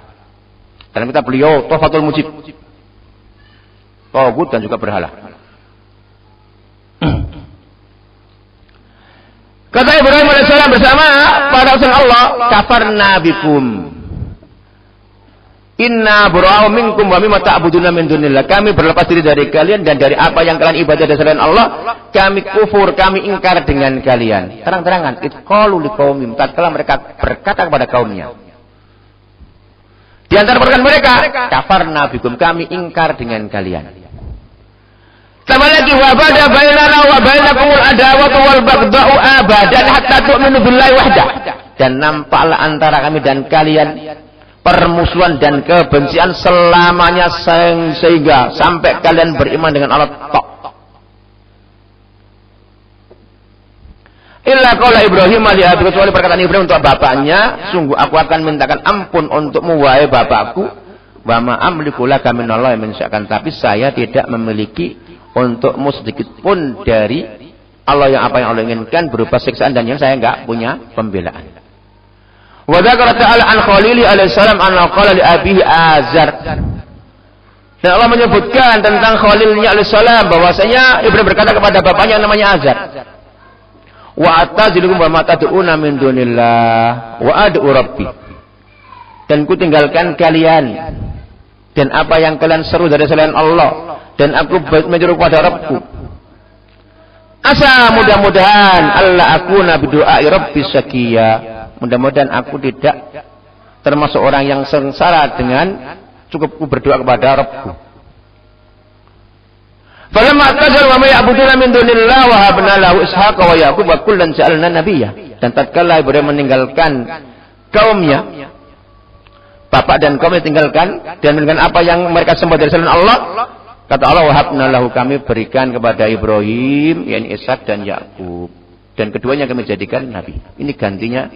Dan kita beliau Tuhfatul Mujib, Tauhid dan juga berhala. Kata Ibrahim alaihissalam bersama para Rasul Allah, kafarna bikum inna bura'u minkum wa mimma ta'buduna min dunillah. Kami berlepas diri dari kalian dan dari apa yang kalian ibadah dari selain Allah. Kami kufur, kami ingkar dengan kalian. Terang-terangan. Id qalu liqaumihim, tatkala mereka berkata kepada kaumnya. Di antara perkataan mereka, kafarna bikum, kami ingkar dengan kalian. Sama lagi, wa bada bainana wa bainakumul adawatu wal baghdha'u abadan hatta tu'minu billahi wahdah. Dan nampaklah antara kami dan kalian permusuhan dan kebencian selamanya, sehingga sampai kalian beriman dengan Allah tok. Illa qala Ibrahim li abi, kecuali perkataan Ibrahim untuk bapaknya, sungguh aku akan mintakan ampun untukmu wahai bapakku, wa ma amliku laka minallahi min syai'in, tapi saya tidak memiliki untukmu sedikit pun dari Allah yang apa yang Allah inginkan berupa siksaan dan yang saya enggak punya pembelaan. Wa dzakara ta'ala an Khalili alaihissalam anna qala li abihi Azar. Dan Allah menyebutkan tentang Khalilnya alaihissalam bahwasanya Ibrahim berkata kepada bapaknya yang namanya Azar, wa atazilukum wa ma tad'una min dunillah wa ad'u rabbi. Dan ku tinggalkan kalian dan apa yang kalian seru dari selain Allah, dan aku menyeru kepada Rabbku. Asa mudah-mudahan Allah akuna bidu'ai rabbi syaqiya. Mudah-mudahan aku tidak termasuk orang yang sengsara dengan cukupku berdoa kepada Rabbku. Falamma tazal wa ma ya'buduna min dunillah wa habna lahu Ishaqa wa Yaqub wa kullan ja'alna nabiyya. Dan tatkala Ibrahim meninggalkan kaumnya, bapak dan kaumnya tinggalkan dan dengan apa yang mereka sembah dari selain Allah, Kata Allah, wahabna lahu, kami berikan kepada Ibrahim, yakni Ishak dan Yakub. Dan keduanya kami jadikan nabi. Ini gantinya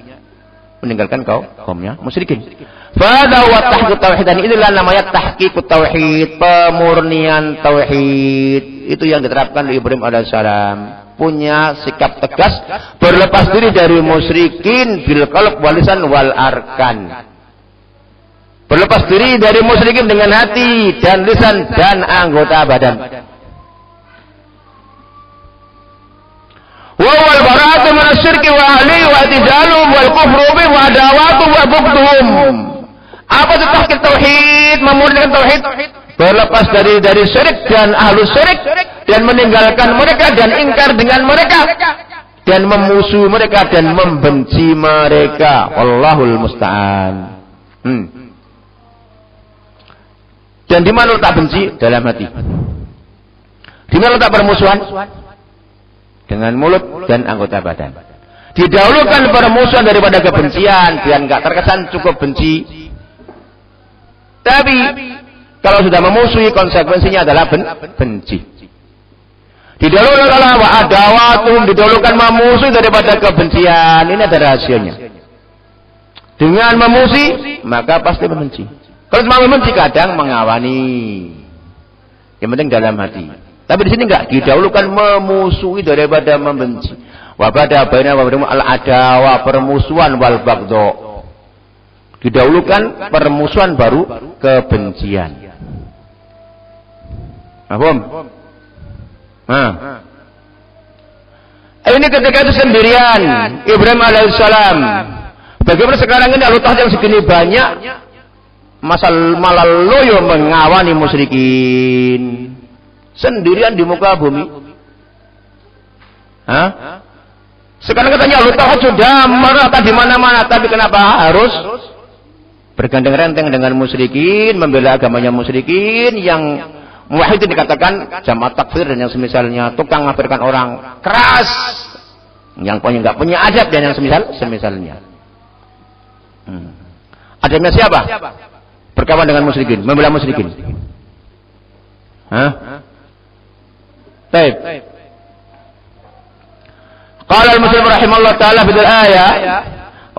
meninggalkan kaumnya musyrikin. Fadha wa tahqiq tauhid, dan inilah namanya tahqiq tauhid, pemurnian tauhid. Itu yang diterapkan oleh Ibrahim alaihissalam. Punya sikap tegas, berlepas diri dari musyrikin bil qalb wal lisan wal arkan. Berlepas diri dari musyrikin dengan hati dan lisan dan anggota badan. Wa wal bara'atu min asy-syirki wa ahli wa tijalum wal kufru bi wa adawatu wa bughdhum. Apa itu tahqiq tauhid, memurnikan tauhid? Berlepas dari syirik dan ahlu syirik, dan meninggalkan mereka dan ingkar dengan mereka, dan memusuhi mereka dan membenci mereka. Wallahul musta'an. Dan di mana letak benci? Dalam hati. Di mana letak permusuhan? Dengan mulut dan anggota badan. Didahulukan permusuhan daripada kebencian, biar enggak terkesan cukup benci. Tapi kalau sudah memusuhi, konsekuensinya adalah benci. Didahulukan wa adawatum, didahulukan memusuhi daripada kebencian. Ini ada rahasianya. Dengan memusuhi, maka pasti membenci. Kalau cuma membenci, kadang mengawani. Yang penting dalam hati. Tapi di sini enggak, didahulukan memusuhi daripada membenci. Wa bada baina wa bainahum al-adawa, permusuhan wal baghdha. Didahulukan permusuhan baru kebencian. Paham? Ini ketika itu sendirian Ibrahim alaihissalam. Bagaimana sekarang ini Allah yang segini banyak malah loyo mengawani musyrikin. Sendirian di muka bumi. Sekarang katanya Allah sudah merata di mana-mana, tapi kenapa harus bergandeng renteng dengan musyrikin, membela agamanya musyrikin yang muwahhidin dikatakan jamaah takfir dan yang semisalnya, tukang ngafirkan orang keras, yang nggak punya adab dan yang semisalnya. Adabnya siapa? Berkawan dengan musyrikin, membela musyrikin. Baik. Qala al-muslim rahimahullah taala bidal ayat,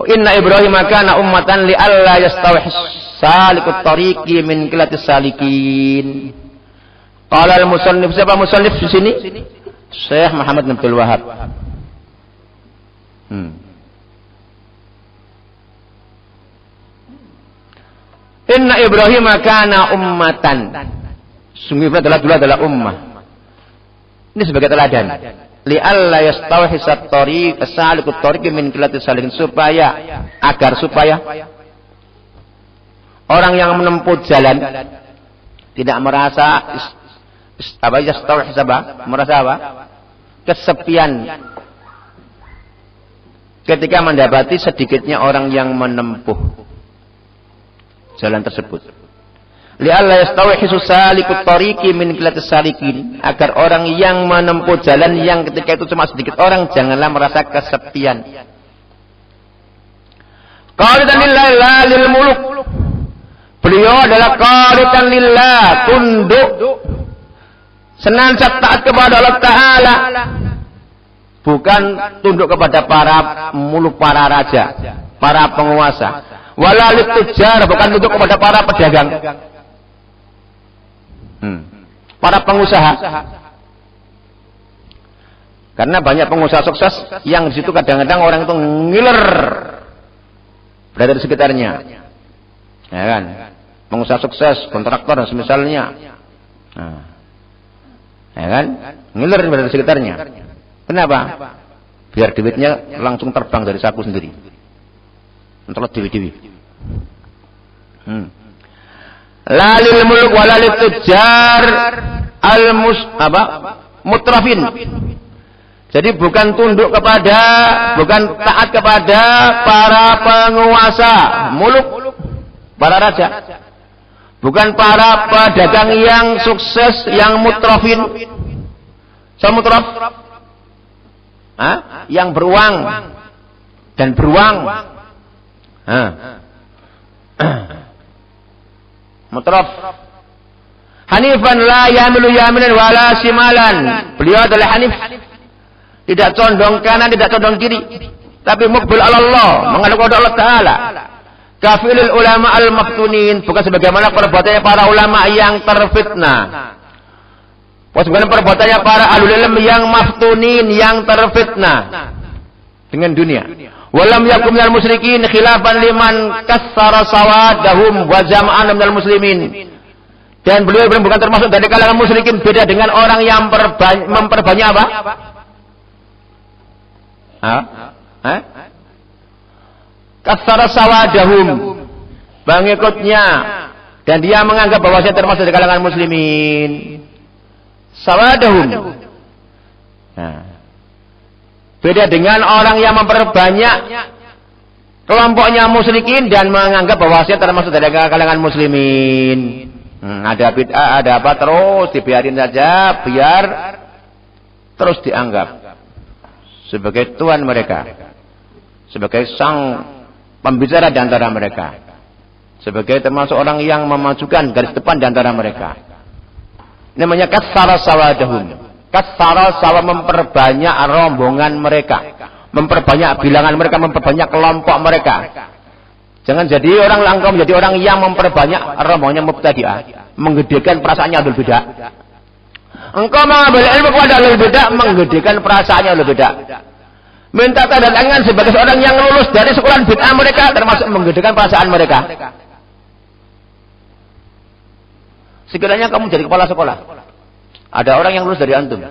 inna Ibrahim kana ummatan li alla yastawhis salikut tariqi min qillatis salikin. Qala al-musannif, siapa musannif di sini? Syekh Muhammad bin Abdul Wahhab. Inna Ibrahim kana ummatan. Sungguh adalah ummah. Ini sebagai teladan. Li'alla yastawhisat tariq as-salikut tariq min qillatis salikin, supaya orang yang menempuh jalan tidak merasa merasa kesepian ketika mendapati sedikitnya orang yang menempuh jalan tersebut. Li'alla yastawhisu salikut tariqi min qillatis salikin, agar orang yang menempuh jalan yang ketika itu cuma sedikit orang janganlah merasa kesepian. Qanitan lillahi la lil muluk. Beliau adalah qanitan lillah, tunduk senantiasa taat kepada Allah Ta'ala, bukan tunduk kepada para muluk, para raja, para penguasa. Wala littujar, bukan tunduk kepada para pedagang, para pengusaha. Karena banyak pengusaha sukses yang di situ kadang-kadang orang itu ngiler berada di sekitarnya, ya kan? Pengusaha sukses, kontraktor dan semisalnya, ya kan? Ngiler berada di sekitarnya. Kenapa? Biar duitnya langsung terbang dari saku sendiri, mencolot dewi-dewi. Lalil muluk walalil tujar mutrafin. Jadi bukan tunduk kepada, bukan taat kepada para penguasa muluk, para raja, bukan para pedagang yang sukses, yang mutrafin. Mutraf, yang beruang dan beruang. Mutraf. Hanifan la yamilu yaminan wala simalan. Beliau adalah hanif. Tidak condong kanan, tidak condong kiri. Tapi muqbil ala Allah, menghadap kepada Allah Ta'ala. Kafilul ulama al-maftunin, bukan sebagaimana perbuatannya para ulama yang terfitnah. Bukan perbuatannya para ahlul ilm yang maftunin, yang terfitnah dengan dunia. Walam yakum minal musyrikin khilafan liman kassara sawadahum wa jama'an minal muslimin. Dan beliau bukan termasuk dari kalangan musyrikin, beda dengan orang yang memperbanyak apa? Kassara sawadahum, pengikutnya, dan dia menganggap bahwa saya termasuk dari kalangan muslimin. Sawadahum. Nah, beda dengan orang yang memperbanyak kelompoknya musyrikin dan menganggap bahwa saya termasuk dari kalangan muslimin. Ada bid'ah, ada apa, terus dibiarin saja, biar terus dianggap sebagai Tuhan mereka, sebagai sang pembicara di antara mereka, sebagai termasuk orang yang memajukan garis depan di antara mereka. Namanya kassara sawadahum. Kassara sawa, memperbanyak rombongan mereka, memperbanyak bilangan mereka, memperbanyak kelompok mereka. Jangan jadi orang langkau menjadi orang yang memperbanyak rombongannya mubtadi'ah, menggedekan perasaannya ahlul bidah. Engkau mengambil ilmu kepada ahlul bidah, menggedekan perasaannya ahlul bidah. Minta tanda tangan sebagai seorang yang lulus dari sekolah bid'ah mereka, termasuk menggedekan perasaan mereka. Sekiranya kamu jadi kepala sekolah, ada orang yang lulus dari antum,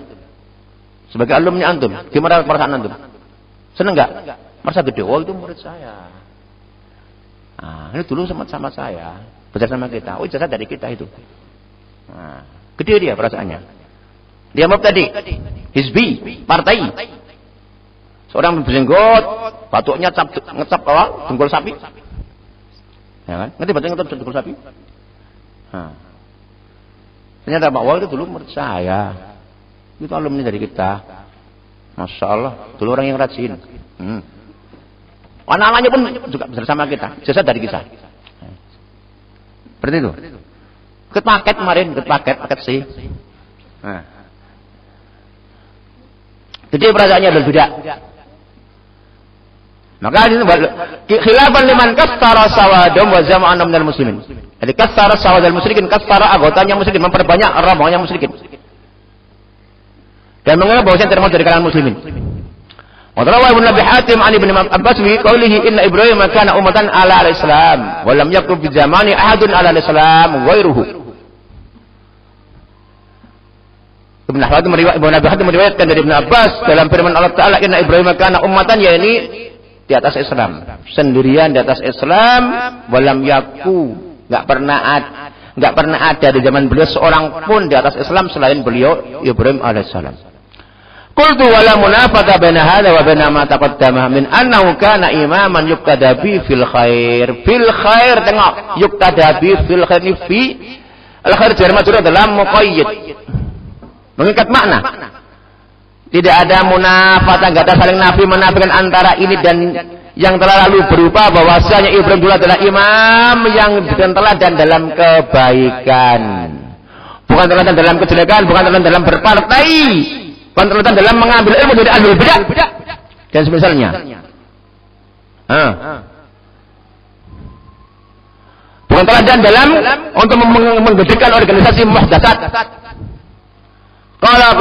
sebagai alumni antum, gimana perasaan antum? Seneng nggak? Merasa gede, oh itu murid saya. Nah, ini dulu sama saya, belajar sama kita, oh ijazah dari kita itu. Nah, gede dia perasaannya. Dia mubtadi, hizbi, partai. Seorang berjenggot, batuknya ngecap apa? Dengkul sapi. Ya kan? Ngerti batuknya ngecap dengkul sapi? Nah. Ternyata Pak Wah itu dulu menurut saya. Itu alumni dari kita. Masya Allah, dulu orang yang rajin. Anak-anaknya pun juga bersama kita. Jasa dari kita. Seperti itu. Ikut paket kemarin, paket C. Nah. Jadi perasaannya berbeda. Maka ini khilafan liman kassara sawadum wa jama'an minal muslimin. Jadi kassara sawadal musyrikin, kassara anggotanya musyrikin, memperbanyak rombongannya musyrikin. Dan menganggap bahwa saya termasuk dari kalangan muslimin. Wa rawahu Ibnu Abi Hatim an Ibnu Abbas bi qoulihi inna Ibrahim kana ummatan ala al-islam wa lam yakun fi zamani ahadun ala al-islam ghairuhu. Ibnu Abi Hatim meriwayatkan dari Ibnu Abbas dalam firman Allah Ta'ala inna Ibrahim kana ummatan, yakni di atas Islam, sendirian di atas Islam, walam yaku, enggak pernah ada di zaman beliau seorang pun di atas Islam selain beliau Ibrahim alaihissalam. Qultu wala munafata baina hadza wa baina ma taqaddama min annahu kana imaman yuqtada bi fil khair. Fil khair, tengok, yuqtada bi fil khair, fi al-khair jar majrur dalam muqayyid. Mengikat makna. Tidak ada munafat, tidak ada saling nafi menafikan antara ini dan yang telah lalu, berupa bahwasanya Ibrahim dulu adalah imam yang teladan dalam kebaikan, bukan teladan dalam kejelekan, bukan teladan dalam berpartai, bukan teladan dalam mengambil ilmu dari ahlul bidah dan semisalnya. Bukan teladan dalam untuk menggedekan organisasi muhdatsat. Qala